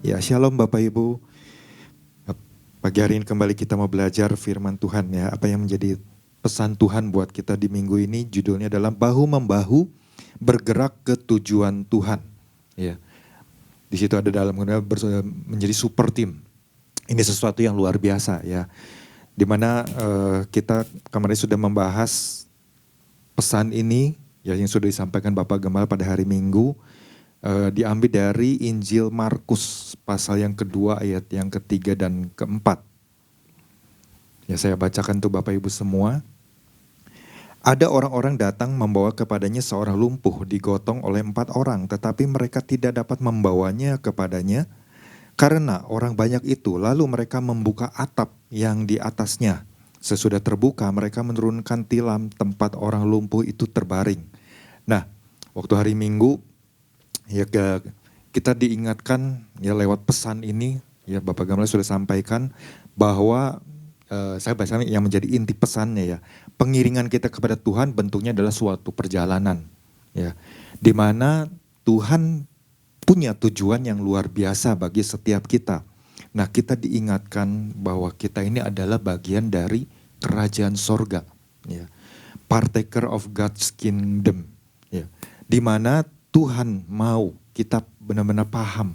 Ya, shalom Bapak Ibu. Pagi hari ini kembali kita mau belajar firman Tuhan ya. Apa yang menjadi pesan Tuhan buat kita di minggu ini judulnya adalah bahu-membahu bergerak ke tujuan Tuhan. Ya. Di situ ada dalam menjadi super team. Ini sesuatu yang luar biasa ya. Dimana kita kemarin sudah membahas pesan ini ya yang sudah disampaikan Bapak Gembala pada hari Minggu. Diambil dari Injil Markus pasal yang kedua ayat yang ketiga dan keempat. Ya, saya bacakan tuh Bapak Ibu semua. Ada orang-orang datang membawa kepadanya seorang lumpuh digotong oleh 4 orang, tetapi mereka tidak dapat membawanya kepadanya karena orang banyak itu. Lalu mereka membuka atap yang di atasnya. Sesudah terbuka mereka menurunkan tilam tempat orang lumpuh itu terbaring. Nah, waktu hari Minggu ya kita diingatkan ya lewat pesan ini ya Bapak Gembala sudah sampaikan bahwa saya baca yang menjadi inti pesannya ya, pengiringan kita kepada Tuhan bentuknya adalah suatu perjalanan ya, di mana Tuhan punya tujuan yang luar biasa bagi setiap kita. Nah, kita diingatkan bahwa kita ini adalah bagian dari kerajaan sorga ya, partaker of God's kingdom ya, di mana Tuhan mau kita benar-benar paham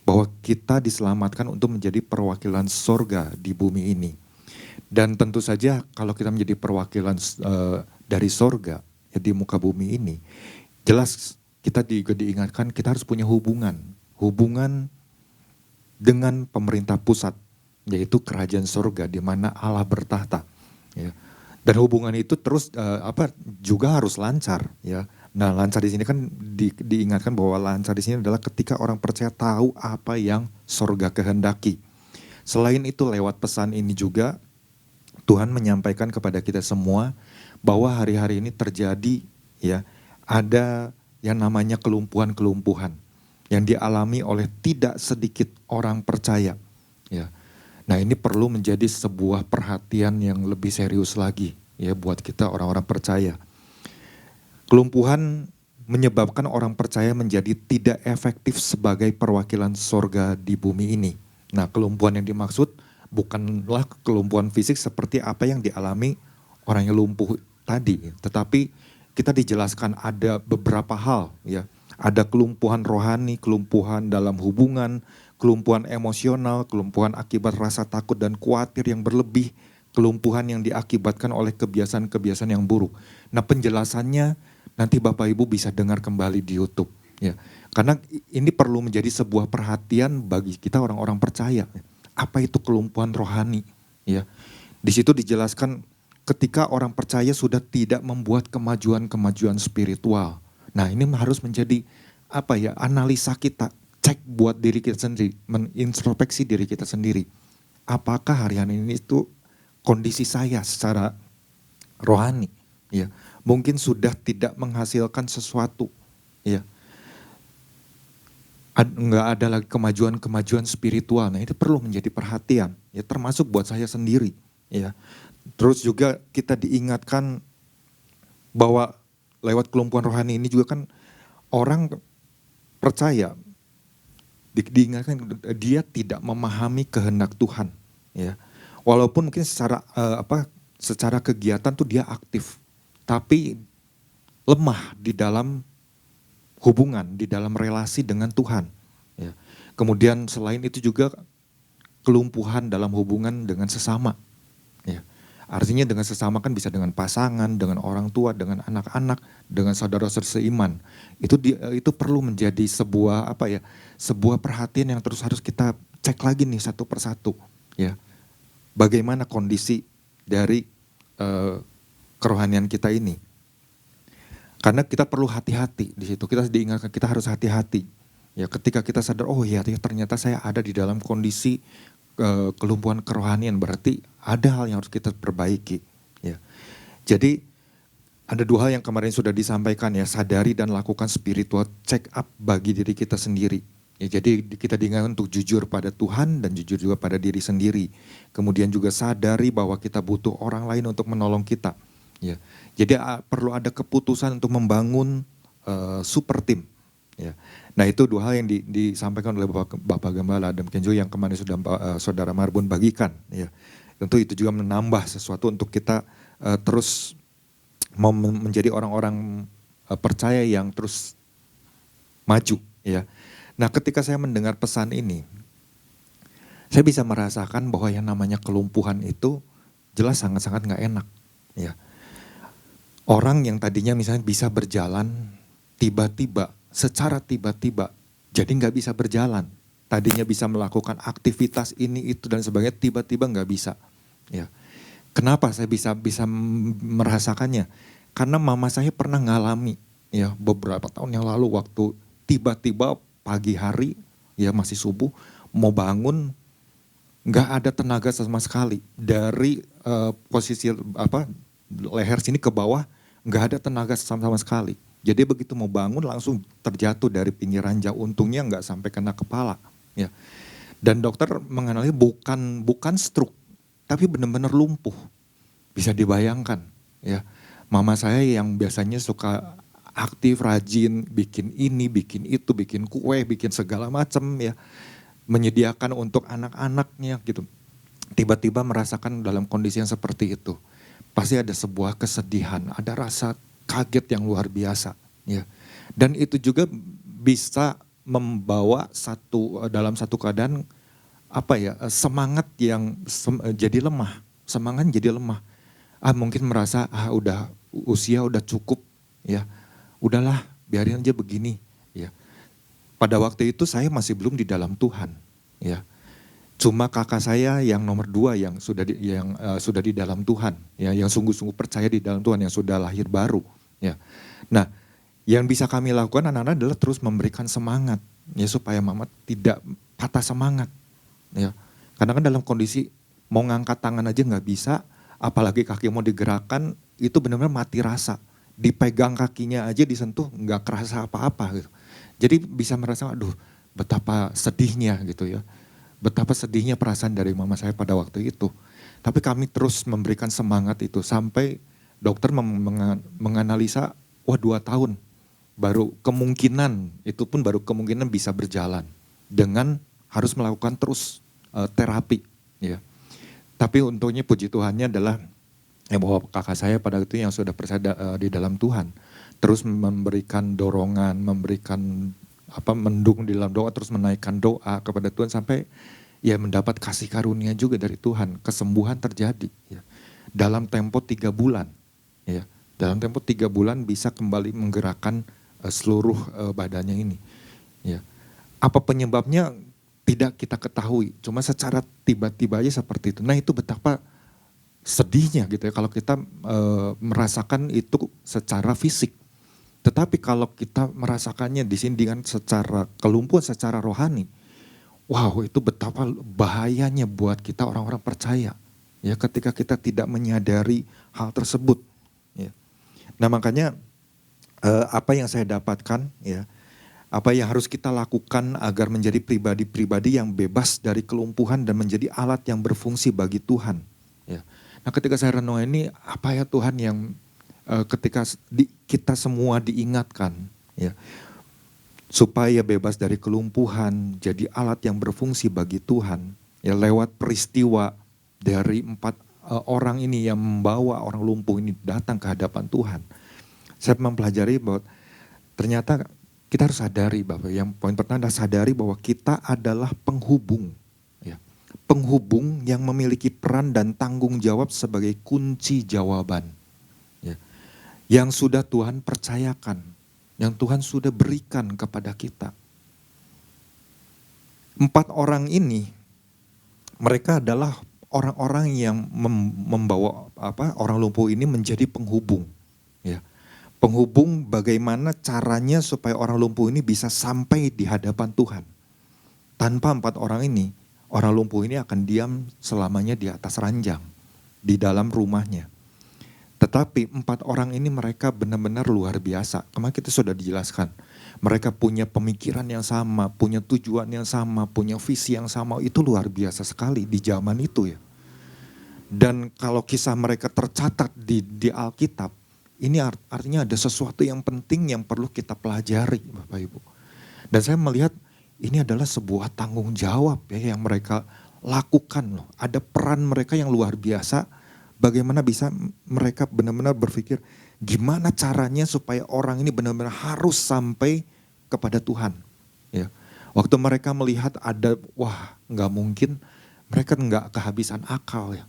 bahwa kita diselamatkan untuk menjadi perwakilan sorga di bumi ini. Dan tentu saja kalau kita menjadi perwakilan dari sorga ya, di muka bumi ini, jelas kita juga diingatkan kita harus punya hubungan dengan pemerintah pusat, yaitu kerajaan sorga di mana Allah bertahta. Ya. Dan hubungan itu terus juga harus lancar ya. Nah, lancar di sini kan diingatkan bahwa lancar di sini adalah ketika orang percaya tahu apa yang sorga kehendaki. Selain itu lewat pesan ini juga Tuhan menyampaikan kepada kita semua bahwa hari-hari ini terjadi ya, ada yang namanya kelumpuhan-kelumpuhan yang dialami oleh tidak sedikit orang percaya ya. Nah, ini perlu menjadi sebuah perhatian yang lebih serius lagi ya buat kita orang-orang percaya. Kelumpuhan menyebabkan orang percaya menjadi tidak efektif sebagai perwakilan sorga di bumi ini. Nah, kelumpuhan yang dimaksud bukanlah kelumpuhan fisik seperti apa yang dialami orang yang lumpuh tadi, tetapi kita dijelaskan ada beberapa hal ya. Ada kelumpuhan rohani, kelumpuhan dalam hubungan, kelumpuhan emosional, kelumpuhan akibat rasa takut dan khawatir yang berlebih, kelumpuhan yang diakibatkan oleh kebiasaan-kebiasaan yang buruk. Nah, penjelasannya nanti Bapak Ibu bisa dengar kembali di YouTube ya. Karena ini perlu menjadi sebuah perhatian bagi kita orang-orang percaya. Apa itu kelumpuhan rohani ya? Di situ dijelaskan ketika orang percaya sudah tidak membuat kemajuan-kemajuan spiritual. Nah, ini harus menjadi analisa kita, cek buat diri kita sendiri, menintrospeksi diri kita sendiri. Apakah hari-hari ini itu kondisi saya secara rohani ya? Mungkin sudah tidak menghasilkan sesuatu ya. Nggak ada lagi kemajuan-kemajuan spiritual. Nah, itu perlu menjadi perhatian ya, termasuk buat saya sendiri ya. Terus juga kita diingatkan bahwa lewat kelumpuhan rohani ini juga kan orang percaya diingatkan dia tidak memahami kehendak Tuhan ya. Walaupun mungkin secara kegiatan tuh dia aktif, tapi lemah di dalam hubungan, di dalam relasi dengan Tuhan. Ya. Kemudian selain itu juga kelumpuhan dalam hubungan dengan sesama. Ya. Artinya dengan sesama kan bisa dengan pasangan, dengan orang tua, dengan anak-anak, dengan saudara-saudara seiman. Itu perlu menjadi sebuah perhatian yang terus harus kita cek lagi nih satu persatu. Ya. Bagaimana kondisi dari kerohanian kita ini. Karena kita perlu hati-hati di situ. Kita diingatkan kita harus hati-hati. Ya, ketika kita sadar, oh ya ternyata saya ada di dalam kondisi kelumpuhan kerohanian, berarti ada hal yang harus kita perbaiki. Ya. Jadi ada 2 hal yang kemarin sudah disampaikan ya, sadari dan lakukan spiritual check up bagi diri kita sendiri. Ya, jadi kita diingatkan untuk jujur pada Tuhan dan jujur juga pada diri sendiri. Kemudian juga sadari bahwa kita butuh orang lain untuk menolong kita. Ya, jadi perlu ada keputusan untuk membangun super team. Ya. Nah itu dua hal yang disampaikan oleh Bapak Gembala Adam Kenjo yang kemarin sudah Saudara Marbun bagikan. Ya. Tentu itu juga menambah sesuatu untuk kita terus mau menjadi orang-orang percaya yang terus maju. Ya. Nah ketika saya mendengar pesan ini, saya bisa merasakan bahwa yang namanya kelumpuhan itu jelas sangat-sangat gak enak. Ya. Orang yang tadinya misalnya bisa berjalan, tiba-tiba, secara tiba-tiba, jadi gak bisa berjalan. Tadinya bisa melakukan aktivitas ini, itu, dan sebagainya, tiba-tiba gak bisa. Ya. Kenapa saya bisa merasakannya? Karena mama saya pernah ngalami ya beberapa tahun yang lalu waktu tiba-tiba pagi hari, ya masih subuh, mau bangun, nggak ada tenaga sama sekali dari posisi leher sini ke bawah, nggak ada tenaga sama sekali. Jadi begitu mau bangun langsung terjatuh dari pinggir ranjau, untungnya nggak sampai kena kepala. Ya. Dan dokter mengenali bukan stroke, tapi benar-benar lumpuh. Bisa dibayangkan, ya. Mama saya yang biasanya suka aktif, rajin, bikin ini, bikin itu, bikin kue, bikin segala macam, ya. Menyediakan untuk anak-anaknya gitu. Tiba-tiba merasakan dalam kondisi yang seperti itu. Pasti ada sebuah kesedihan, ada rasa kaget yang luar biasa. Ya. Dan itu juga bisa membawa dalam satu keadaan semangat yang jadi lemah. Semangat jadi lemah. Mungkin merasa udah usia udah cukup, ya. Udahlah, biarin aja begini, ya. Pada waktu itu saya masih belum di dalam Tuhan, ya. Cuma kakak saya yang nomor 2 yang sudah di dalam Tuhan, ya, yang sungguh-sungguh percaya di dalam Tuhan, yang sudah lahir baru, ya. Nah, yang bisa kami lakukan anak-anak adalah terus memberikan semangat, ya, supaya mama tidak patah semangat, ya. Karena kan dalam kondisi mau ngangkat tangan aja nggak bisa, apalagi kaki mau digerakkan, itu benar-benar mati rasa. Dipegang kakinya aja disentuh nggak kerasa apa-apa gitu. Jadi bisa merasa, aduh betapa sedihnya gitu ya. Betapa sedihnya perasaan dari mama saya pada waktu itu. Tapi kami terus memberikan semangat itu sampai dokter menganalisa, 2 tahun baru kemungkinan, itu pun baru kemungkinan bisa berjalan. Dengan harus melakukan terus terapi. Ya. Tapi untungnya puji Tuhannya adalah bahwa kakak saya pada itu yang sudah percaya di dalam Tuhan. Terus memberikan dorongan, memberikan mendukung di dalam doa, terus menaikkan doa kepada Tuhan sampai ya mendapat kasih karunia juga dari Tuhan. Kesembuhan terjadi, ya. Dalam tempo 3 bulan, ya. Dalam tempo 3 bulan bisa kembali menggerakkan seluruh badannya ini, ya. Apa penyebabnya tidak kita ketahui, cuma secara tiba-tiba aja seperti itu. Nah itu betapa sedihnya gitu ya kalau kita merasakan itu secara fisik. Tetapi kalau kita merasakannya di sini dengan secara kelumpuhan secara rohani, wow itu betapa bahayanya buat kita orang-orang percaya. Ya ketika kita tidak menyadari hal tersebut. Ya. Nah makanya apa yang saya dapatkan, ya, apa yang harus kita lakukan agar menjadi pribadi-pribadi yang bebas dari kelumpuhan dan menjadi alat yang berfungsi bagi Tuhan. Ya. Nah ketika saya renung ini, apa ya Tuhan yang ketika kita semua diingatkan, ya, supaya bebas dari kelumpuhan, jadi alat yang berfungsi bagi Tuhan, ya lewat peristiwa dari 4 orang ini yang membawa orang lumpuh ini datang ke hadapan Tuhan. Saya mempelajari bahwa ternyata kita harus sadari bahwa yang poin pertama adalah sadari bahwa kita adalah penghubung. Penghubung yang memiliki peran dan tanggung jawab sebagai kunci jawaban. Ya. Yang sudah Tuhan percayakan, yang Tuhan sudah berikan kepada kita. 4 orang ini, mereka adalah orang-orang yang membawa orang lumpuh ini menjadi penghubung. Ya. Penghubung bagaimana caranya supaya orang lumpuh ini bisa sampai di hadapan Tuhan. Tanpa 4 orang ini, orang lumpuh ini akan diam selamanya di atas ranjang, di dalam rumahnya. Tetapi 4 orang ini mereka benar-benar luar biasa. Kemarin kita sudah dijelaskan. Mereka punya pemikiran yang sama, punya tujuan yang sama, punya visi yang sama. Itu luar biasa sekali di zaman itu ya. Dan kalau kisah mereka tercatat di Alkitab, ini artinya ada sesuatu yang penting yang perlu kita pelajari Bapak Ibu. Dan saya melihat ini adalah sebuah tanggung jawab ya yang mereka lakukan loh. Ada peran mereka yang luar biasa. Bagaimana bisa mereka benar-benar berpikir gimana caranya supaya orang ini benar-benar harus sampai kepada Tuhan. Ya. Waktu mereka melihat ada, wah nggak mungkin, mereka nggak kehabisan akal ya.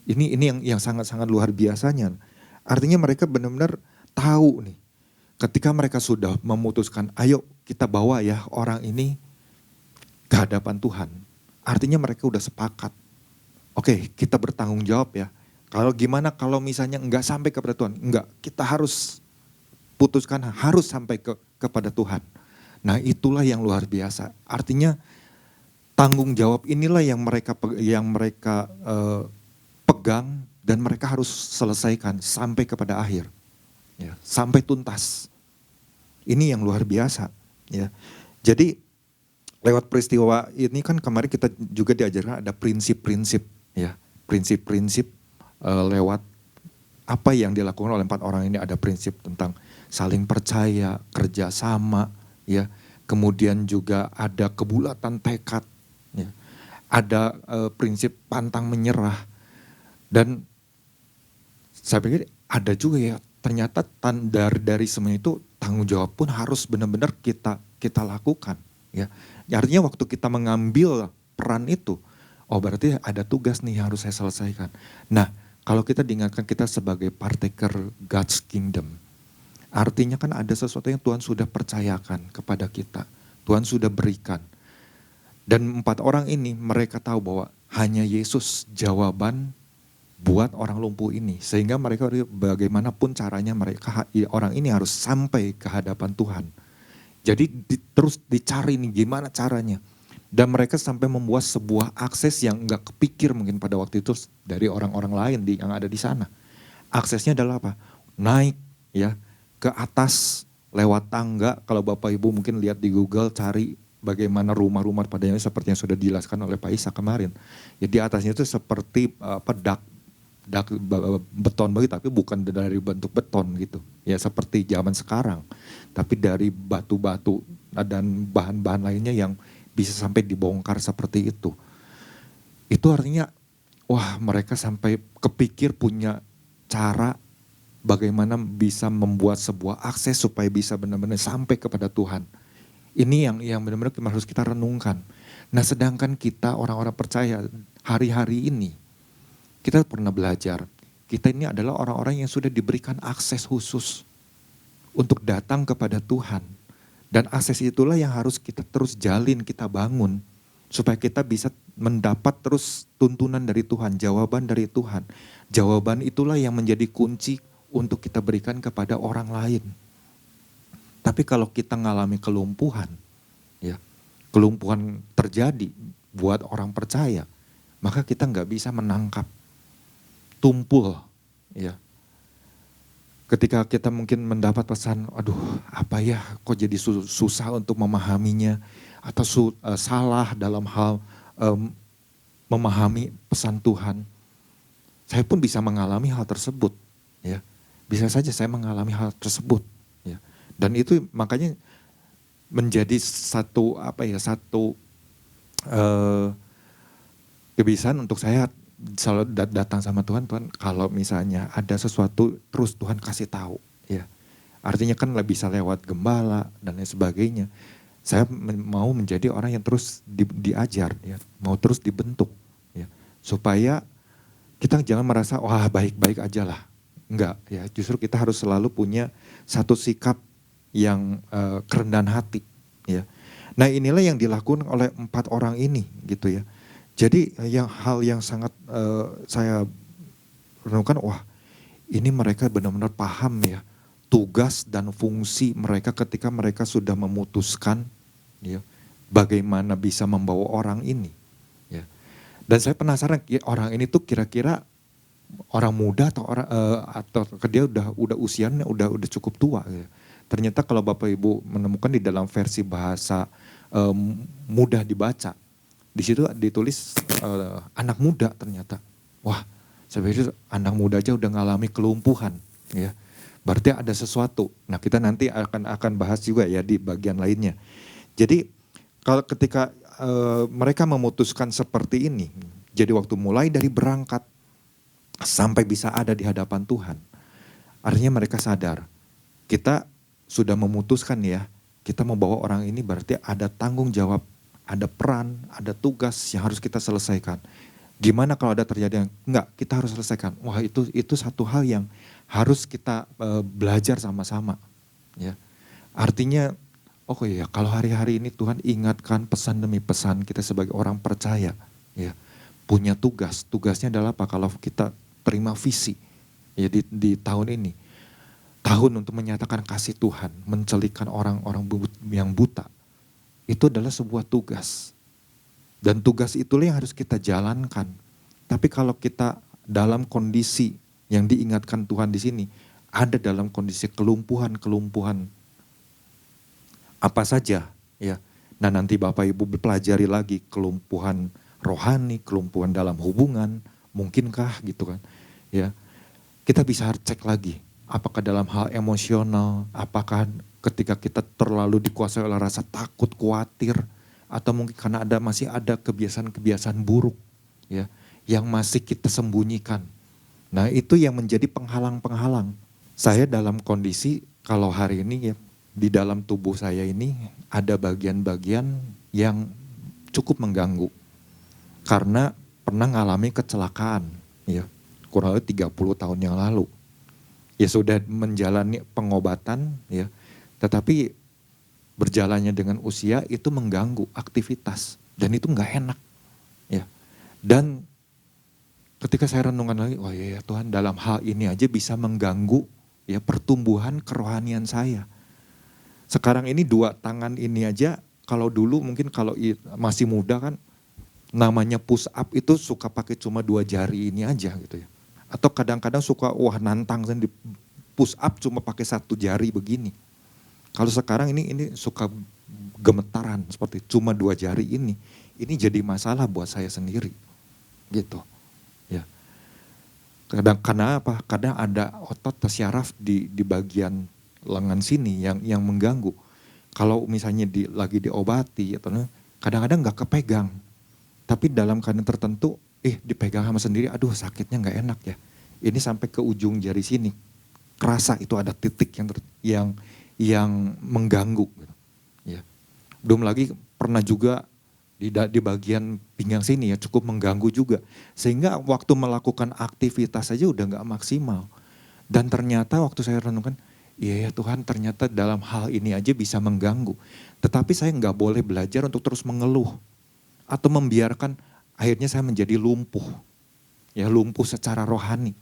Ini yang sangat-sangat luar biasanya. Artinya mereka benar-benar tahu nih. Ketika mereka sudah memutuskan, ayo kita bawa ya orang ini ke hadapan Tuhan. Artinya mereka udah sepakat. Oke, kita bertanggung jawab ya. Kalau gimana kalau misalnya enggak sampai kepada Tuhan? Enggak, kita harus putuskan harus sampai kepada Tuhan. Nah itulah yang luar biasa. Artinya tanggung jawab inilah yang mereka pegang dan mereka harus selesaikan sampai kepada akhir. Ya, sampai tuntas. Ini yang luar biasa. Ya. Jadi lewat peristiwa ini kan kemarin kita juga diajarkan ada prinsip-prinsip. Ya, prinsip-prinsip lewat apa yang dilakukan oleh 4 orang ini. Ada prinsip tentang saling percaya, kerjasama, ya. Kemudian juga ada kebulatan tekad, ya. Ada prinsip pantang menyerah. Dan saya pikir ada juga ya, ternyata dari semuanya itu tanggung jawab pun harus benar-benar kita lakukan. Ya. Artinya waktu kita mengambil peran itu, oh berarti ada tugas nih yang harus saya selesaikan. Nah kalau kita diingatkan kita sebagai partaker God's Kingdom, artinya kan ada sesuatu yang Tuhan sudah percayakan kepada kita. Tuhan sudah berikan. Dan 4 orang ini mereka tahu bahwa hanya Yesus jawaban buat orang lumpuh ini. Sehingga mereka bagaimanapun caranya orang ini harus sampai ke hadapan Tuhan. Jadi terus dicari nih gimana caranya. Dan mereka sampai membuat sebuah akses yang enggak kepikir mungkin pada waktu itu dari orang-orang lain yang ada di sana. Aksesnya adalah apa? Naik ya ke atas lewat tangga. Kalau Bapak Ibu mungkin lihat di Google cari bagaimana rumah-rumah padanya seperti yang sudah dijelaskan oleh Pak Isa kemarin. Ya di atasnya itu seperti dak beton begitu, tapi bukan dari bentuk beton gitu. Ya seperti zaman sekarang. Tapi dari batu-batu dan bahan-bahan lainnya yang bisa sampai dibongkar seperti itu. Itu artinya wah mereka sampai kepikir punya cara bagaimana bisa membuat sebuah akses supaya bisa benar-benar sampai kepada Tuhan. Ini yang benar-benar harus kita renungkan. Nah sedangkan kita orang-orang percaya hari-hari ini, kita pernah belajar, kita ini adalah orang-orang yang sudah diberikan akses khusus untuk datang kepada Tuhan. Dan akses itulah yang harus kita terus jalin, kita bangun. Supaya kita bisa mendapat terus tuntunan dari Tuhan, jawaban dari Tuhan. Jawaban itulah yang menjadi kunci untuk kita berikan kepada orang lain. Tapi kalau kita mengalami kelumpuhan, ya, kelumpuhan terjadi buat orang percaya, maka kita nggak bisa menangkap. Tumpul, ya. Ketika kita mungkin mendapat pesan, aduh apa ya kok jadi susah untuk memahaminya. Atau salah dalam hal memahami pesan Tuhan. Saya pun bisa mengalami hal tersebut. Ya. Bisa saja saya mengalami hal tersebut. Ya. Dan itu makanya menjadi satu kebiasaan untuk saya selalu datang sama Tuhan, Tuhan kalau misalnya ada sesuatu terus Tuhan kasih tahu, ya. Artinya kan bisa lewat gembala dan lain sebagainya. Saya mau menjadi orang yang terus diajar, ya, mau terus dibentuk, ya, supaya kita jangan merasa wah baik-baik aja lah, enggak, ya. Justru kita harus selalu punya satu sikap yang kerendahan hati, ya. Nah inilah yang dilakukan oleh 4 orang ini, gitu ya. Jadi hal yang sangat saya renungkan, wah ini mereka benar-benar paham ya tugas dan fungsi mereka ketika mereka sudah memutuskan ya, bagaimana bisa membawa orang ini. Ya. Dan saya penasaran orang ini tuh kira-kira orang muda atau atau dia udah usianya udah cukup tua. Ya. Ternyata kalau Bapak Ibu menemukan di dalam versi bahasa mudah dibaca. Di situ ditulis anak muda ternyata. Wah, saya pikir anak muda aja udah ngalami kelumpuhan, ya. Berarti ada sesuatu. Nah, kita nanti akan bahas juga ya di bagian lainnya. Jadi kalau ketika mereka memutuskan seperti ini, jadi waktu mulai dari berangkat sampai bisa ada di hadapan Tuhan, artinya mereka sadar, kita sudah memutuskan ya, kita mau bawa orang ini berarti ada tanggung jawab, ada peran, ada tugas yang harus kita selesaikan. Gimana kalau ada terjadi yang enggak, kita harus selesaikan. Wah, itu satu hal yang harus kita belajar sama-sama. Ya, artinya, oh ya, kalau hari-hari ini Tuhan ingatkan pesan demi pesan kita sebagai orang percaya, ya, punya tugas. Tugasnya adalah apa? Kalau kita terima visi, ya di tahun ini, tahun untuk menyatakan kasih Tuhan, mencelikan orang-orang yang buta, itu adalah sebuah tugas. Dan tugas itulah yang harus kita jalankan. Tapi kalau kita dalam kondisi yang diingatkan Tuhan di sini, ada dalam kondisi kelumpuhan apa saja, ya. Nah, nanti Bapak Ibu pelajari lagi kelumpuhan rohani, kelumpuhan dalam hubungan, mungkinkah gitu kan. Ya. Kita bisa cek lagi, apakah dalam hal emosional, apakah ketika kita terlalu dikuasai oleh rasa takut, khawatir, atau mungkin karena masih ada kebiasaan-kebiasaan buruk, ya, yang masih kita sembunyikan. Nah, itu yang menjadi penghalang-penghalang. Saya dalam kondisi kalau hari ini ya, di dalam tubuh saya ini ada bagian-bagian yang cukup mengganggu. Karena pernah mengalami kecelakaan, ya, kurang lebih 30 tahun yang lalu. Ya sudah menjalani pengobatan, ya, tetapi berjalannya dengan usia itu mengganggu aktivitas dan itu nggak enak, ya. Dan ketika saya renungkan lagi, oh iya Tuhan, dalam hal ini aja bisa mengganggu ya pertumbuhan kerohanian saya. Sekarang ini 2 tangan ini aja, kalau dulu mungkin kalau masih muda kan namanya push up itu suka pakai cuma 2 jari ini aja gitu ya. Atau kadang-kadang suka nantang di push up cuma pakai 1 jari begini. Kalau sekarang ini suka gemetaran seperti cuma 2 jari ini jadi masalah buat saya sendiri, gitu. Ya. Karena apa? Kadang ada otot syaraf di bagian lengan sini yang mengganggu. Kalau misalnya lagi diobati atau kadang-kadang nggak kepegang, tapi dalam keadaan tertentu, dipegang sama sendiri, aduh sakitnya nggak enak ya. Ini sampai ke ujung jari sini, kerasa itu ada titik yang mengganggu. Ya. Belum lagi pernah juga di bagian pinggang sini ya cukup mengganggu juga. Sehingga waktu melakukan aktivitas saja udah gak maksimal. Dan ternyata waktu saya renungkan, iya ya Tuhan, ternyata dalam hal ini aja bisa mengganggu. Tetapi saya gak boleh belajar untuk terus mengeluh. Atau membiarkan akhirnya saya menjadi lumpuh. Ya, lumpuh secara rohani.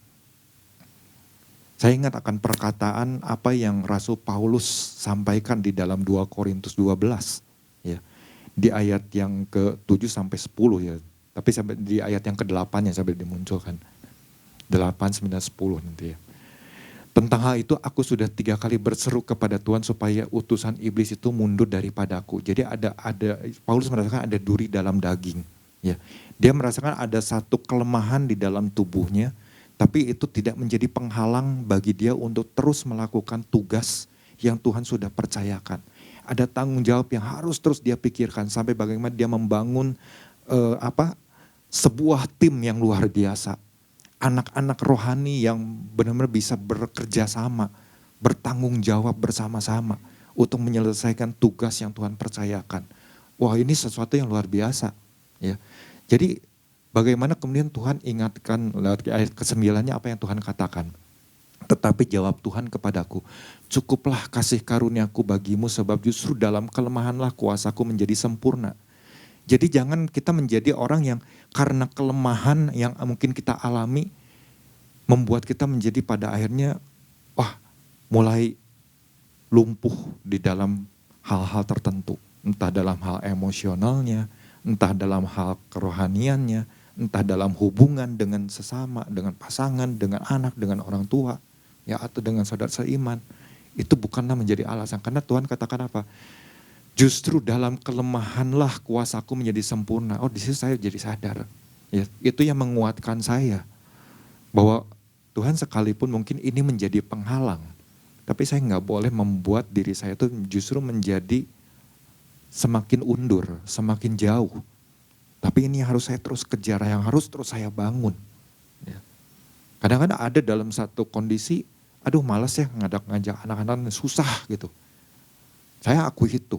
Saya ingat akan perkataan apa yang Rasul Paulus sampaikan di dalam 2 Korintus 12. Ya, di ayat yang ke-7 sampai 10 ya. Tapi sampai di ayat yang ke-8 yang sampai dimunculkan. 8, 9, 10 nanti ya. Tentang hal itu aku sudah 3 kali berseru kepada Tuhan supaya utusan iblis itu mundur daripadaku. Jadi ada Paulus merasakan ada duri dalam daging. Ya, dia merasakan ada satu kelemahan di dalam tubuhnya. Tapi itu tidak menjadi penghalang bagi dia untuk terus melakukan tugas yang Tuhan sudah percayakan. Ada tanggung jawab yang harus terus dia pikirkan sampai bagaimana dia membangun sebuah tim yang luar biasa. Anak-anak rohani yang benar-benar bisa bekerja sama, bertanggung jawab bersama-sama untuk menyelesaikan tugas yang Tuhan percayakan. Wah, ini sesuatu yang luar biasa. Ya, jadi bagaimana kemudian Tuhan ingatkan lewat ayat ke-9-nya apa yang Tuhan katakan. Tetapi jawab Tuhan kepadaku, cukuplah kasih karuniaku bagimu sebab justru dalam kelemahanlah kuasaku menjadi sempurna. Jadi jangan kita menjadi orang yang karena kelemahan yang mungkin kita alami, membuat kita menjadi pada akhirnya, mulai lumpuh di dalam hal-hal tertentu. Entah dalam hal emosionalnya, entah dalam hal kerohaniannya, entah dalam hubungan dengan sesama, dengan pasangan, dengan anak, dengan orang tua, ya atau dengan saudara seiman. Itu bukanlah menjadi alasan, karena Tuhan katakan apa? Justru dalam kelemahanlah kuasaku menjadi sempurna. Oh, di situ saya jadi sadar. Ya, itu yang menguatkan saya. Bahwa Tuhan sekalipun mungkin ini menjadi penghalang, tapi saya nggak boleh membuat diri saya itu justru menjadi semakin undur, semakin jauh. Tapi ini harus saya terus kejar, yang harus terus saya bangun. Ya. Kadang-kadang ada dalam satu kondisi, aduh malas ya ngajak anak-anak, susah gitu. Saya akui itu.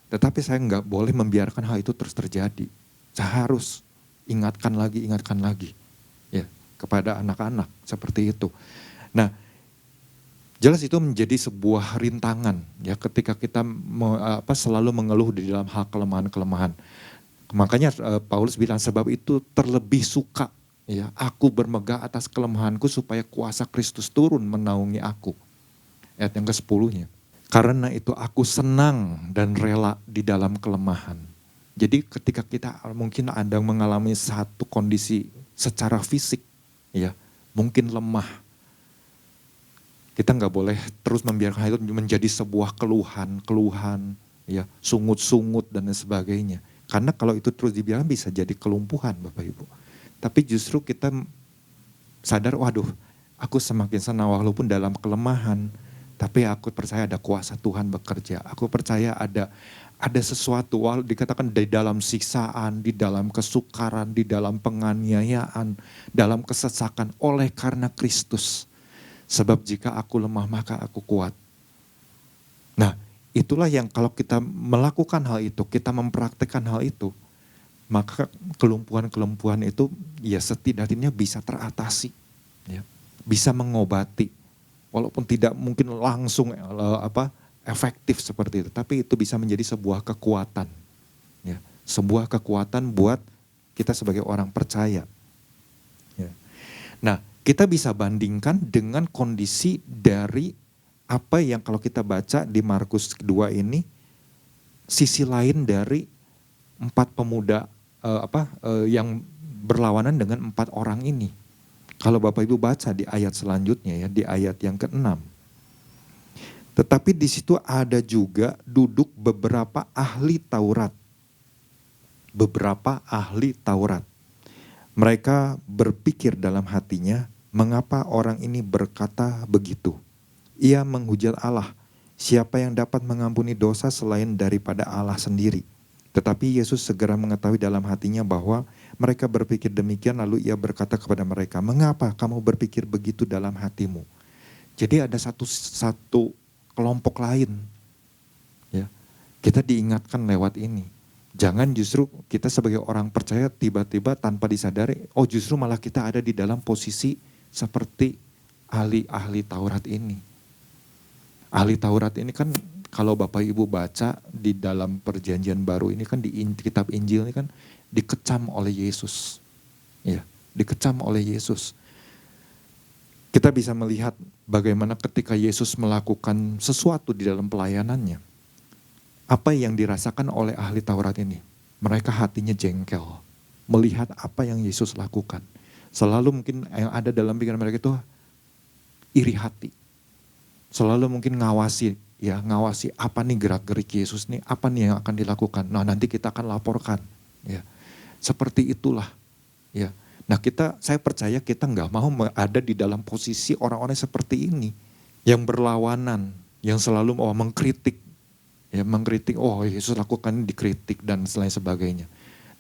Tetapi saya nggak boleh membiarkan hal itu terus terjadi. Saya harus ingatkan lagi ya kepada anak-anak seperti itu. Nah, jelas itu menjadi sebuah rintangan ya ketika kita selalu mengeluh di dalam hal kelemahan-kelemahan. Makanya Paulus bilang sebab itu terlebih suka ya aku bermegah atas kelemahanku supaya kuasa Kristus turun menaungi aku. Ayat yang ke-10-nya. Karena itu aku senang dan rela di dalam kelemahan. Jadi ketika kita mungkin ada mengalami satu kondisi secara fisik ya mungkin lemah. Kita nggak boleh terus membiarkan itu menjadi sebuah keluhan ya sungut-sungut dan sebagainya. Karena kalau itu terus dibiarkan bisa jadi kelumpuhan Bapak Ibu. Tapi justru kita sadar, waduh aku semakin senang walaupun dalam kelemahan. Tapi aku percaya ada kuasa Tuhan bekerja. Aku percaya ada sesuatu, dikatakan di dalam siksaan, di dalam kesukaran, di dalam penganiayaan, dalam kesesakan oleh karena Kristus. Sebab jika aku lemah maka aku kuat. Nah, itulah yang kalau kita melakukan hal itu, kita mempraktikkan hal itu, maka kelumpuhan-kelumpuhan itu ya setidaknya bisa teratasi, ya, bisa mengobati, walaupun tidak mungkin langsung efektif seperti itu, tapi itu bisa menjadi sebuah kekuatan, ya, sebuah kekuatan buat kita sebagai orang percaya. Ya. Nah, kita bisa bandingkan dengan kondisi dari apa yang kalau kita baca di Markus 2 ini, sisi lain dari 4 pemuda yang berlawanan dengan 4 orang ini. Kalau Bapak Ibu baca di ayat selanjutnya ya, di ayat yang ke-6. Tetapi di situ ada juga duduk beberapa ahli Taurat. Beberapa ahli Taurat. Mereka berpikir dalam hatinya, mengapa orang ini berkata begitu? Ia menghujat Allah, siapa yang dapat mengampuni dosa selain daripada Allah sendiri. Tetapi Yesus segera mengetahui dalam hatinya bahwa mereka berpikir demikian, lalu ia berkata kepada mereka, mengapa kamu berpikir begitu dalam hatimu? Jadi ada satu kelompok lain. Ya, kita diingatkan lewat ini. Jangan justru kita sebagai orang percaya tiba-tiba tanpa disadari, oh justru malah kita ada di dalam posisi seperti ahli-ahli Taurat ini. Ahli Taurat ini kan kalau Bapak Ibu baca di dalam perjanjian baru ini kan di kitab Injil ini kan dikecam oleh Yesus. Ya, dikecam oleh Yesus. Kita bisa melihat bagaimana ketika Yesus melakukan sesuatu di dalam pelayanannya. Apa yang dirasakan oleh ahli Taurat ini? Mereka hatinya jengkel. Melihat apa yang Yesus lakukan. Selalu mungkin yang ada dalam pikiran mereka itu iri hati. Selalu mungkin ngawasi apa nih gerak-gerik Yesus nih, apa nih yang akan dilakukan. Nah nanti kita akan laporkan. Ya, seperti itulah. Ya, nah saya percaya kita nggak mau ada di dalam posisi orang-orang seperti ini, yang berlawanan, yang selalu mau mengkritik, ya mengkritik. Oh Yesus lakukan dikritik dan selain sebagainya.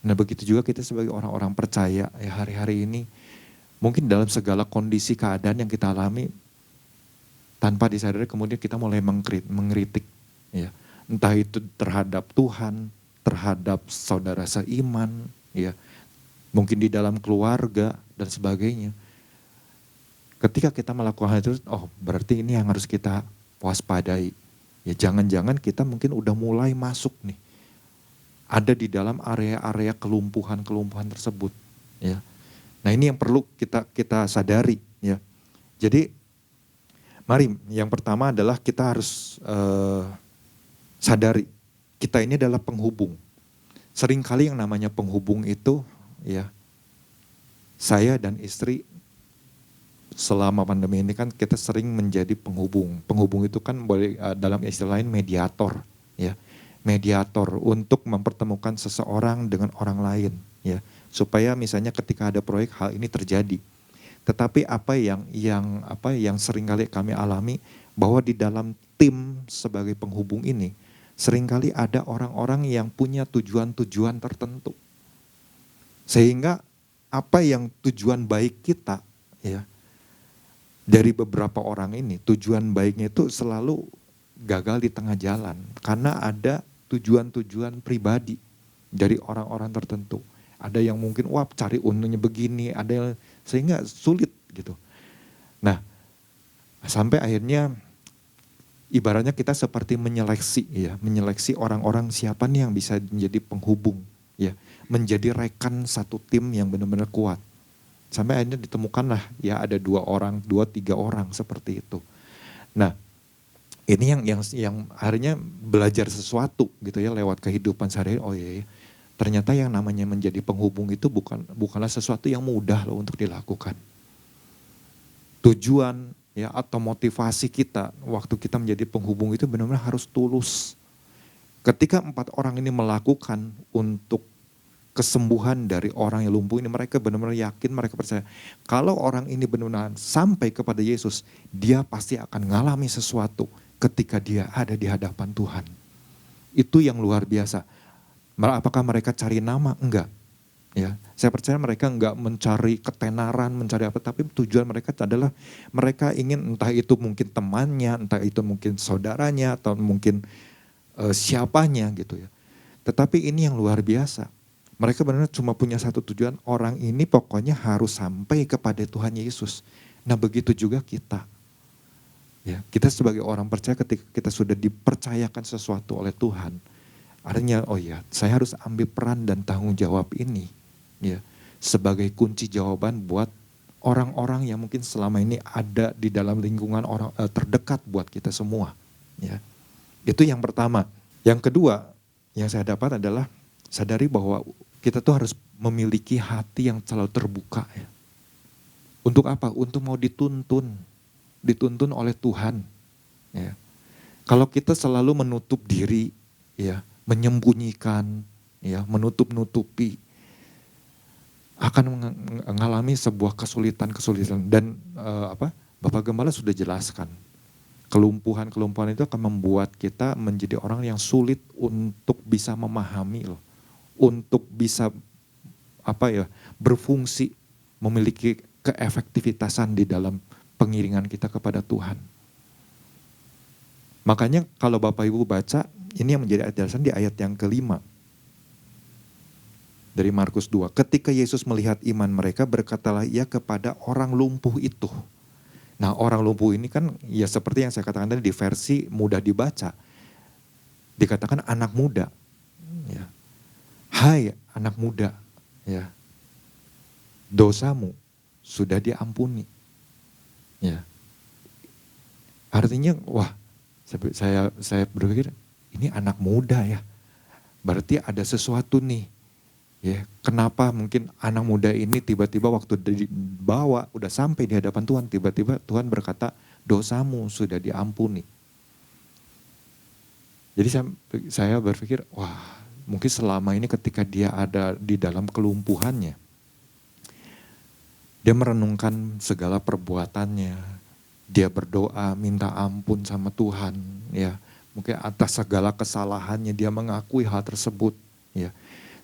Nah begitu juga kita sebagai orang-orang percaya ya hari-hari ini, mungkin dalam segala kondisi keadaan yang kita alami. Tanpa disadari kemudian kita mulai mengkritik, ya. Entah itu terhadap Tuhan, terhadap saudara seiman, ya. Mungkin di dalam keluarga dan sebagainya. Ketika kita melakukan hal itu, oh berarti ini yang harus kita waspadai. Ya jangan-jangan kita mungkin udah mulai masuk nih. Ada di dalam area-area kelumpuhan-kelumpuhan tersebut, ya. Nah ini yang perlu kita sadari, ya. Jadi mari, yang pertama adalah kita harus sadari, kita ini adalah penghubung. Seringkali yang namanya penghubung itu, ya, saya dan istri selama pandemi ini kan kita sering menjadi penghubung. Penghubung itu kan boleh dalam istilah lain mediator, ya, mediator untuk mempertemukan seseorang dengan orang lain, ya, supaya misalnya ketika ada proyek hal ini terjadi. Tetapi apa yang seringkali kami alami bahwa di dalam tim sebagai penghubung ini seringkali ada orang-orang yang punya tujuan-tujuan tertentu. Sehingga apa yang tujuan baik kita, ya, dari beberapa orang ini, tujuan baiknya itu selalu gagal di tengah jalan. Karena ada tujuan-tujuan pribadi dari orang-orang tertentu. Ada yang mungkin, wah cari untungnya begini, ada yang, sehingga sulit gitu. Nah, sampai akhirnya ibaratnya kita seperti menyeleksi, ya, menyeleksi orang-orang siapa nih yang bisa menjadi penghubung, ya, menjadi rekan satu tim yang benar-benar kuat. Sampai akhirnya ditemukanlah ya ada 2, 3 orang seperti itu. Nah, ini yang akhirnya belajar sesuatu gitu ya lewat kehidupan sehari-hari. Oh iya, ternyata yang namanya menjadi penghubung itu bukanlah sesuatu yang mudah loh untuk dilakukan. Tujuan ya atau motivasi kita waktu kita menjadi penghubung itu benar-benar harus tulus. Ketika 4 orang ini melakukan untuk kesembuhan dari orang yang lumpuh ini, mereka benar-benar yakin, mereka percaya kalau orang ini benar-benar sampai kepada Yesus, dia pasti akan mengalami sesuatu ketika dia ada di hadapan Tuhan. Itu yang luar biasa. Apakah mereka cari nama? Enggak. Ya, saya percaya mereka enggak mencari ketenaran, mencari apa, tapi tujuan mereka adalah mereka ingin, entah itu mungkin temannya, entah itu mungkin saudaranya, atau mungkin siapanya gitu ya. Tetapi ini yang luar biasa. Mereka benar-benar cuma punya satu tujuan, orang ini pokoknya harus sampai kepada Tuhan Yesus. Nah begitu juga kita. Ya, kita sebagai orang percaya ketika kita sudah dipercayakan sesuatu oleh Tuhan, artinya oh ya saya harus ambil peran dan tanggung jawab ini ya sebagai kunci jawaban buat orang-orang yang mungkin selama ini ada di dalam lingkungan orang terdekat buat kita semua. Ya, itu yang pertama. Yang kedua yang saya dapat adalah sadari bahwa kita tuh harus memiliki hati yang selalu terbuka ya. Untuk apa? Untuk mau dituntun oleh Tuhan. Ya. Kalau kita selalu menutup diri, ya, menyembunyikan, ya, menutup-nutupi, akan mengalami sebuah kesulitan-kesulitan. Dan Bapak Gembala sudah jelaskan, kelumpuhan-kelumpuhan itu akan membuat kita menjadi orang yang sulit untuk bisa memahami loh. Untuk bisa berfungsi, memiliki keefektivitasan di dalam pengiringan kita kepada Tuhan. Makanya kalau Bapak Ibu baca, ini yang menjadi dasar di ayat yang ke-5 dari Markus 2. Ketika Yesus melihat iman mereka, berkatalah ia kepada orang lumpuh itu. Nah orang lumpuh ini kan ya seperti yang saya katakan tadi di versi mudah dibaca. Dikatakan anak muda. Ya. Hai anak muda, ya, dosamu sudah diampuni. Ya. Artinya, wah, saya berpikir ini anak muda ya, berarti ada sesuatu nih. Ya, kenapa mungkin anak muda ini tiba-tiba waktu dibawa udah sampai di hadapan Tuhan, tiba-tiba Tuhan berkata dosamu sudah diampuni. Jadi saya berpikir, wah, mungkin selama ini ketika dia ada di dalam kelumpuhannya, dia merenungkan segala perbuatannya, dia berdoa minta ampun sama Tuhan, ya, mungkin atas segala kesalahannya dia mengakui hal tersebut, ya.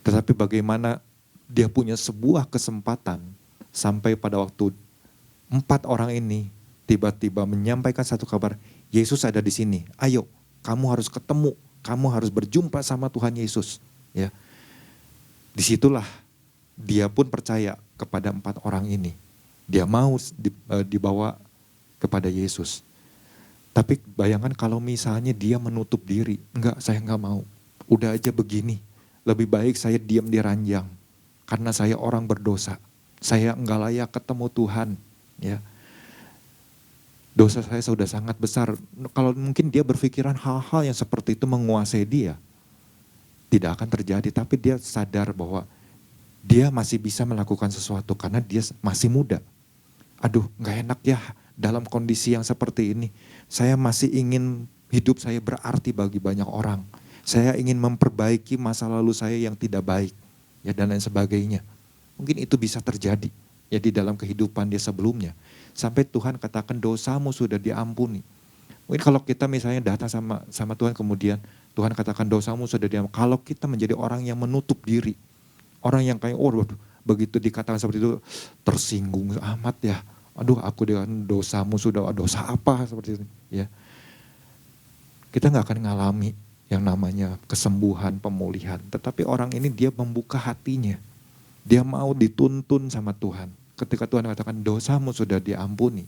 Tetapi bagaimana dia punya sebuah kesempatan sampai pada waktu 4 orang ini tiba-tiba menyampaikan satu kabar, Yesus ada di sini, ayo kamu harus ketemu. Kamu harus berjumpa sama Tuhan Yesus. Ya. Disitulah dia pun percaya kepada 4 orang ini. Dia mau dibawa kepada Yesus. Tapi bayangkan kalau misalnya dia menutup diri. Enggak, saya enggak mau. Udah aja begini. Lebih baik saya diam di ranjang. Karena saya orang berdosa. Saya enggak layak ketemu Tuhan. Ya. Dosa saya sudah sangat besar. Kalau mungkin dia berpikiran hal-hal yang seperti itu menguasai dia, tidak akan terjadi. Tapi dia sadar bahwa dia masih bisa melakukan sesuatu karena dia masih muda. Aduh, gak enak ya dalam kondisi yang seperti ini. Saya masih ingin hidup saya berarti bagi banyak orang. Saya ingin memperbaiki masa lalu saya yang tidak baik, ya, dan lain sebagainya. Mungkin itu bisa terjadi ya di dalam kehidupan dia sebelumnya. Sampai Tuhan katakan dosamu sudah diampuni. Mungkin kalau kita misalnya datang sama Tuhan kemudian Tuhan katakan dosamu sudah diampuni. Kalau kita menjadi orang yang menutup diri, orang yang kayak waduh, begitu dikatakan seperti itu tersinggung amat ya. Aduh, aku dengan dosamu sudah, dosa apa seperti itu ya. Kita nggak akan ngalami yang namanya kesembuhan, pemulihan. Tetapi orang ini dia membuka hatinya. Dia mau dituntun sama Tuhan. Ketika Tuhan katakan dosamu sudah diampuni,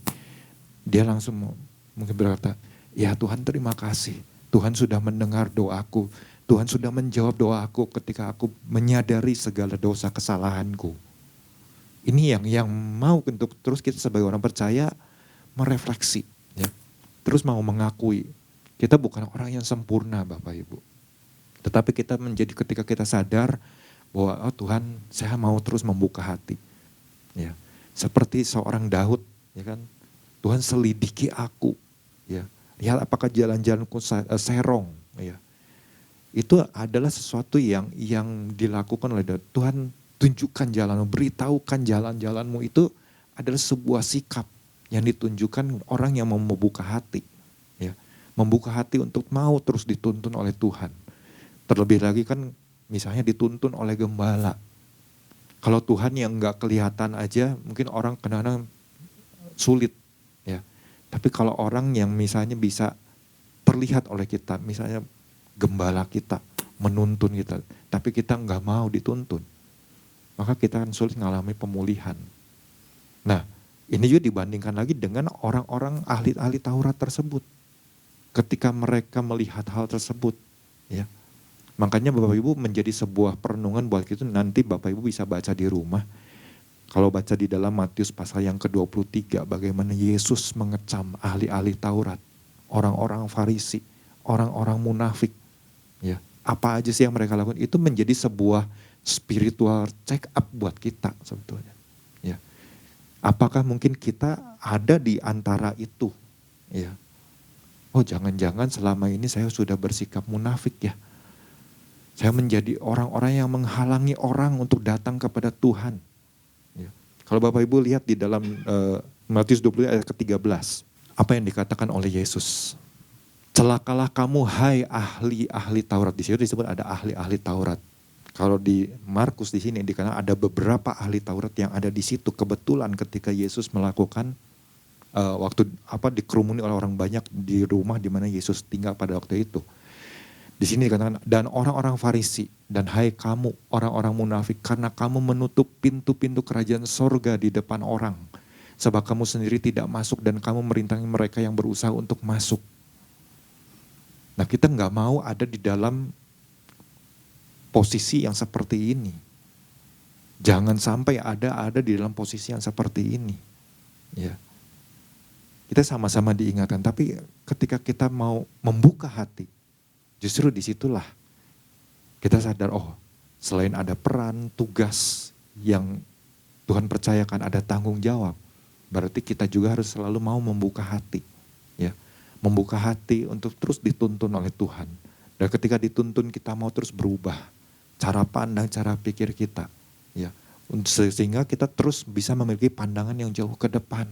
dia langsung mungkin berkata, ya Tuhan terima kasih. Tuhan sudah mendengar doaku. Tuhan sudah menjawab doaku ketika aku menyadari segala dosa kesalahanku. Ini yang mau untuk terus kita sebagai orang percaya merefleksi. Ya. Terus mau mengakui. Kita bukan orang yang sempurna Bapak Ibu. Tetapi kita menjadi ketika kita sadar bahwa oh Tuhan saya mau terus membuka hati. Ya. Seperti seorang Daud, ya kan? Tuhan selidiki aku, ya. Lihat apakah jalan-jalanku serong, ya. Itu adalah sesuatu yang dilakukan oleh Daud. Tuhan tunjukkan jalanmu, beritahukan jalan-jalanmu, itu adalah sebuah sikap yang ditunjukkan orang yang mau membuka hati, ya. Membuka hati untuk mau terus dituntun oleh Tuhan. Terlebih lagi kan misalnya dituntun oleh gembala. Kalau Tuhan yang nggak kelihatan aja, mungkin orang kadang-kadang sulit, ya. Tapi kalau orang yang misalnya bisa terlihat oleh kita, misalnya gembala kita menuntun kita, tapi kita nggak mau dituntun, maka kita akan sulit mengalami pemulihan. Nah, ini juga dibandingkan lagi dengan orang-orang ahli-ahli Taurat tersebut. Ketika mereka melihat hal tersebut, ya. Makanya Bapak Ibu menjadi sebuah perenungan buat kita, nanti Bapak Ibu bisa baca di rumah. Kalau baca di dalam Matius pasal yang ke-23, bagaimana Yesus mengecam ahli-ahli Taurat, orang-orang Farisi, orang-orang munafik. Ya, apa aja sih yang mereka lakukan, itu menjadi sebuah spiritual check up buat kita sebetulnya. Ya. Apakah mungkin kita ada di antara itu? Ya. Oh jangan-jangan selama ini saya sudah bersikap munafik ya. Saya menjadi orang-orang yang menghalangi orang untuk datang kepada Tuhan. Ya. Kalau Bapak Ibu lihat di dalam Matius 20 ayat ke-13. Apa yang dikatakan oleh Yesus? Celakalah kamu hai ahli-ahli Taurat. Di situ disebut ada ahli-ahli Taurat. Kalau di Markus di sini dikatakan ada beberapa ahli Taurat yang ada di situ. Kebetulan ketika Yesus melakukan waktu dikerumuni oleh orang banyak di rumah di mana Yesus tinggal pada waktu itu. Di sini dikatakan, dan orang-orang Farisi, dan hai kamu orang-orang munafik, karena kamu menutup pintu-pintu kerajaan sorga di depan orang. Sebab kamu sendiri tidak masuk dan kamu merintangi mereka yang berusaha untuk masuk. Nah kita nggak mau ada di dalam posisi yang seperti ini. Jangan sampai ada di dalam posisi yang seperti ini. Ya. Kita sama-sama diingatkan, tapi ketika kita mau membuka hati, justru disitulah kita sadar, oh selain ada peran, tugas yang Tuhan percayakan, ada tanggung jawab. Berarti kita juga harus selalu mau membuka hati. Ya, membuka hati untuk terus dituntun oleh Tuhan. Dan ketika dituntun kita mau terus berubah. Cara pandang, cara pikir kita. Ya, sehingga kita terus bisa memiliki pandangan yang jauh ke depan.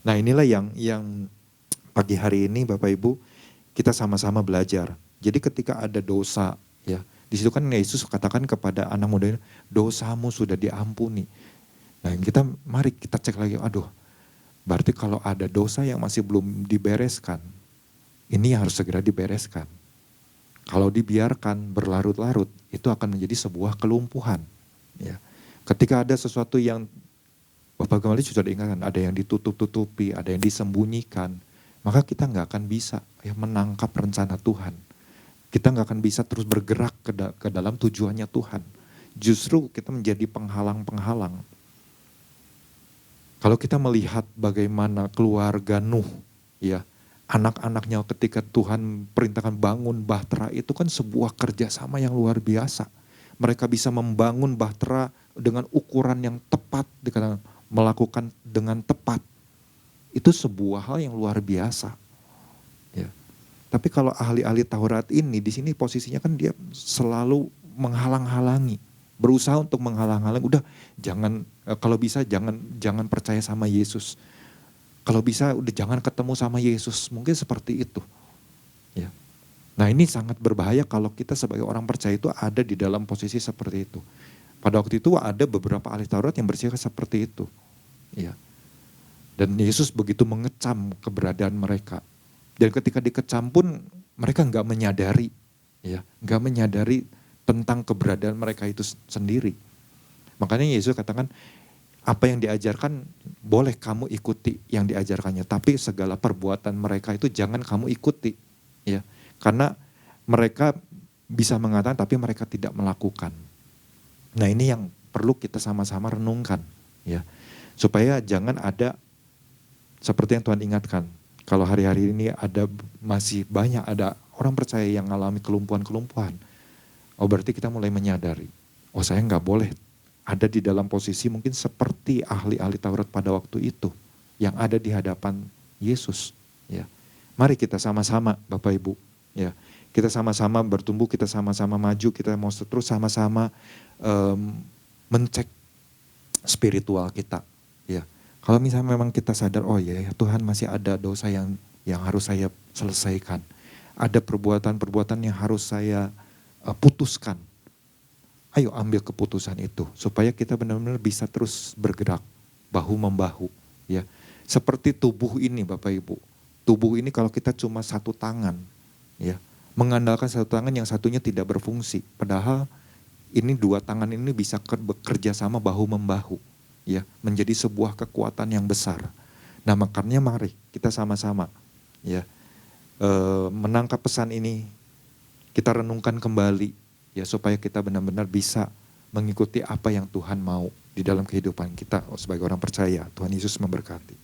Nah inilah yang pagi hari ini Bapak Ibu, kita sama-sama belajar. Jadi ketika ada dosa, ya, di situ kan Yesus katakan kepada anak muda ini, dosamu sudah diampuni. Nah, mari kita cek lagi, aduh, berarti kalau ada dosa yang masih belum dibereskan, ini harus segera dibereskan. Kalau dibiarkan berlarut-larut, itu akan menjadi sebuah kelumpuhan. Ya. Ketika ada sesuatu yang Bapak kembali sudah diingatkan, ada yang ditutup-tutupi, ada yang disembunyikan, maka kita nggak akan bisa menangkap rencana Tuhan. Kita nggak akan bisa terus bergerak ke dalam tujuannya Tuhan. Justru kita menjadi penghalang-penghalang. Kalau kita melihat bagaimana keluarga Nuh, ya, anak-anaknya ketika Tuhan perintahkan bangun bahtera, itu kan sebuah kerjasama yang luar biasa. Mereka bisa membangun bahtera dengan ukuran yang tepat, melakukan dengan tepat. Itu sebuah hal yang luar biasa. Ya. Tapi kalau ahli-ahli Taurat ini, di sini posisinya kan dia selalu menghalang-halangi. Berusaha untuk menghalang-halangi. Udah jangan, kalau bisa jangan percaya sama Yesus. Kalau bisa udah jangan ketemu sama Yesus. Mungkin seperti itu. Ya. Nah ini sangat berbahaya kalau kita sebagai orang percaya itu ada di dalam posisi seperti itu. Pada waktu itu ada beberapa ahli Taurat yang bersikap seperti itu. Ya. Dan Yesus begitu mengecam keberadaan mereka. Dan ketika dikecam pun mereka nggak menyadari, ya, nggak menyadari tentang keberadaan mereka itu sendiri. Makanya Yesus katakan, apa yang diajarkan boleh kamu ikuti yang diajarkannya, tapi segala perbuatan mereka itu jangan kamu ikuti, ya, karena mereka bisa mengatakan tapi mereka tidak melakukan. Nah ini yang perlu kita sama-sama renungkan, ya, supaya jangan ada seperti yang Tuhan ingatkan. Kalau hari-hari ini masih banyak ada orang percaya yang mengalami kelumpuhan-kelumpuhan. Oh berarti kita mulai menyadari, oh saya nggak boleh ada di dalam posisi mungkin seperti ahli-ahli Taurat pada waktu itu yang ada di hadapan Yesus. Ya, mari kita sama-sama Bapak Ibu, ya, kita sama-sama bertumbuh, kita sama-sama maju, kita mau terus sama-sama mencek spiritual kita. Ya, kalau misalnya memang kita sadar, oh ya Tuhan masih ada dosa yang harus saya selesaikan, ada perbuatan-perbuatan yang harus saya putuskan. Ayo ambil keputusan itu supaya kita benar-benar bisa terus bergerak bahu membahu, ya. Seperti tubuh ini Bapak Ibu. Tubuh ini kalau kita cuma satu tangan, ya, mengandalkan satu tangan yang satunya tidak berfungsi. Padahal ini dua tangan ini bisa bekerja sama bahu membahu, ya, menjadi sebuah kekuatan yang besar. Nah, makanya mari kita sama-sama, ya, menangkap pesan ini, kita renungkan kembali. Ya, supaya kita benar-benar bisa mengikuti apa yang Tuhan mau di dalam kehidupan kita sebagai orang percaya. Tuhan Yesus memberkati.